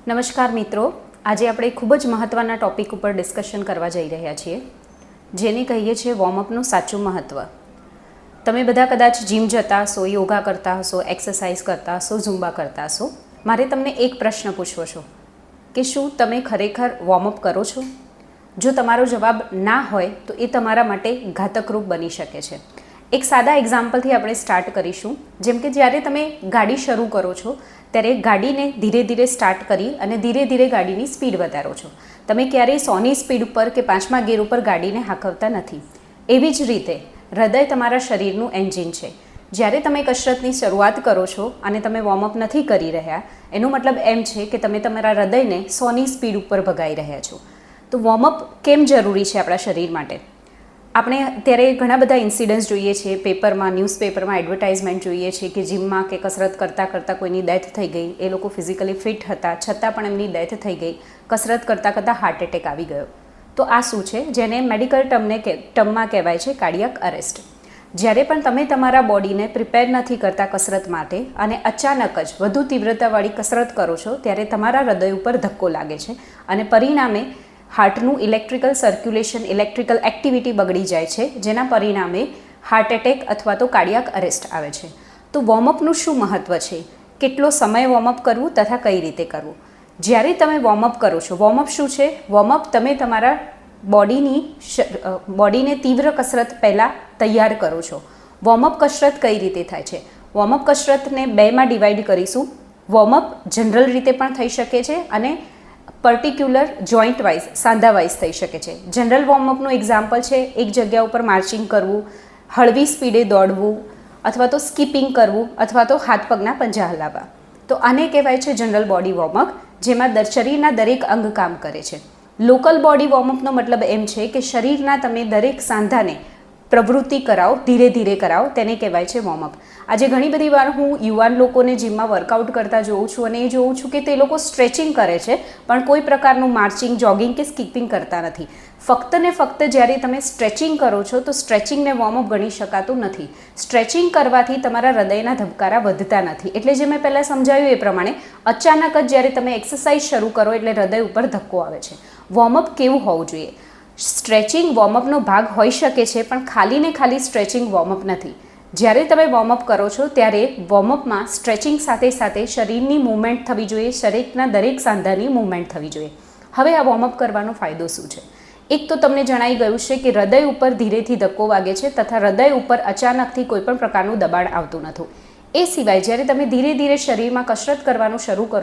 નમસ્કાર મિત્રો, આજે આપણે ખૂબ જ મહત્ત્વના ટૉપિક ઉપર ડિસ્કશન કરવા જઈ રહ્યા છીએ, જેને કહીએ છીએ વોર્મઅપનું સાચું મહત્ત્વ. તમે બધા કદાચ જીમ જતા હશો, યોગા કરતા હશો, એક્સરસાઇઝ કરતા હશો, ઝુંબા કરતા હશો. મારે તમને એક પ્રશ્ન પૂછવો છો કે શું તમે ખરેખર વોર્મઅપ કરો છો? જો તમારો જવાબ ના હોય તો એ તમારા માટે ઘાતકરૂપ બની શકે છે. એક સાદા એક્ઝામ્પલથી આપણે સ્ટાર્ટ કરીશું. જેમ કે જ્યારે તમે ગાડી શરૂ કરો છો ત્યારે ગાડીને ધીરે ધીરે સ્ટાર્ટ કરી અને ધીરે ધીરે ગાડીની સ્પીડ વધારો છો. તમે ક્યારેય 100ની સ્પીડ ઉપર કે 5મા ગિયર ઉપર ગાડીને હાંકવતા નથી. એવી જ રીતે હૃદય તમારા શરીરનું એન્જિન છે. જ્યારે તમે કસરતની શરૂઆત કરો છો અને તમે વોર્મઅપ નથી કરી રહ્યા, એનો મતલબ એમ છે કે તમે તમારા હૃદયને 100ની સ્પીડ ઉપર ભગાઈ રહ્યા છો. તો વોર્મઅપ કેમ જરૂરી છે આપણા શરીર માટે? આપણે અત્યારે ઘણા બધા ઇન્સિડન્ટ્સ જોઈએ છીએ, પેપરમાં, ન્યૂઝપેપરમાં એડવર્ટાઇઝમેન્ટ જોઈએ છીએ કે જીમમાં કે કસરત કરતાં કરતાં કોઈની ડેથ થઈ ગઈ. એ લોકો ફિઝિકલી ફિટ હતા છતાં પણ એમની ડેથ થઈ ગઈ. કસરત કરતાં કરતાં હાર્ટ એટેક આવી ગયો. તો આ શું છે? જેને મેડિકલ ટર્મમાં કહેવાય છે કાર્ડિયાક અરેસ્ટ. જ્યારે પણ તમે તમારા બોડીને પ્રિપેર નથી કરતા કસરત માટે અને અચાનક જ વધુ તીવ્રતાવાળી કસરત કરો છો, ત્યારે તમારા હૃદય ઉપર ધક્કો લાગે છે અને પરિણામે હાર્ટનું ઇલેક્ટ્રિકલ સર્ક્યુલેશન, ઇલેક્ટ્રિકલ એક્ટિવિટી બગડી જાય છે, જેના પરિણામે હાર્ટ એટેક અથવા તો કાર્ડિયાક અરેસ્ટ આવે છે. તો વોર્મઅપનું શું મહત્ત્વ છે? કેટલો સમય વોર્મઅપ કરવું તથા કઈ રીતે કરવું? જ્યારે તમે વોર્મઅપ કરો છો, વોર્મઅપ શું છે? વોર્મઅપ તમે તમારા બોડીને તીવ્ર કસરત પહેલાં તૈયાર કરો છો. વોર્મઅપ કસરત કઈ રીતે થાય છે? વોર્મઅપ કસરતને બેમાં ડિવાઈડ કરીશું. વોર્મઅપ જનરલ રીતે પણ થઈ શકે છે અને પર્ટિક્યુલર જોઈન્ટ વાઇઝ, સાંધા વાઇઝ થઈ શકે છે. જનરલ વોર્મઅપનું એક્ઝામ્પલ છે એક જગ્યા ઉપર માર્ચિંગ કરવું, હળવી સ્પીડે દોડવું, અથવા તો સ્કીપિંગ કરવું, અથવા તો હાથ પગના પંજા હલાવવા. તો આને કહેવાય છે જનરલ બોડી વોર્મઅપ, જેમાં શરીરના દરેક અંગ કામ કરે છે. લોકલ બોડી વોર્મઅપનો મતલબ એમ છે કે શરીરના તમે દરેક સાંધાને પ્રવૃત્તિ કરાવો, ધીરે ધીરે કરાવો, તેને કહેવાય છે વોર્મઅપ. આજે ઘણી બધી વાર હું યુવાન લોકોને જીમમાં વર્કઆઉટ કરતા જોઉં છું અને એ જોઉં છું કે તે લોકો સ્ટ્રેચિંગ કરે છે, પણ કોઈ પ્રકારનું માર્ચિંગ, જોગિંગ કે સ્કીપિંગ કરતા નથી. ફક્ત ને ફક્ત જ્યારે તમે સ્ટ્રેચિંગ કરો છો તો સ્ટ્રેચિંગને વોર્મઅપ ગણી શકાતું નથી. સ્ટ્રેચિંગ કરવાથી તમારા હૃદયના ધબકારા વધતા નથી. એટલે જે મેં પહેલાં સમજાવ્યું એ પ્રમાણે અચાનક જ જ્યારે તમે એક્સરસાઇઝ શરૂ કરો એટલે હૃદય ઉપર ધક્કો આવે છે. વોર્મઅપ કેવું હોવું જોઈએ? સ્ટ્રેચિંગ વોર્મઅપનો ભાગ હોઈ શકે છે, પણ ખાલી ને ખાલી સ્ટ્રેચિંગ વોર્મઅપ નથી. જ્યારે તમે વોર્મઅપ કરો છો ત્યારે વોર્મઅપમાં સ્ટ્રેચિંગ સાથે સાથે શરીરની મૂવમેન્ટ થવી જોઈએ, શરીરના દરેક સાંધાની મૂવમેન્ટ થવી જોઈએ. હવે આ વોર્મઅપ કરવાનો ફાયદો શું છે? એક તો તમને જણાઈ ગયું છે કે હૃદય ઉપર ધીરેથી ધક્કો વાગે છે તથા હૃદય ઉપર અચાનકથી કોઈપણ પ્રકારનું દબાણ આવતું નથી. એ સિવાય જ્યારે તમે ધીરે ધીરે શરીરમાં કસરત કરવાનું શરૂ કરો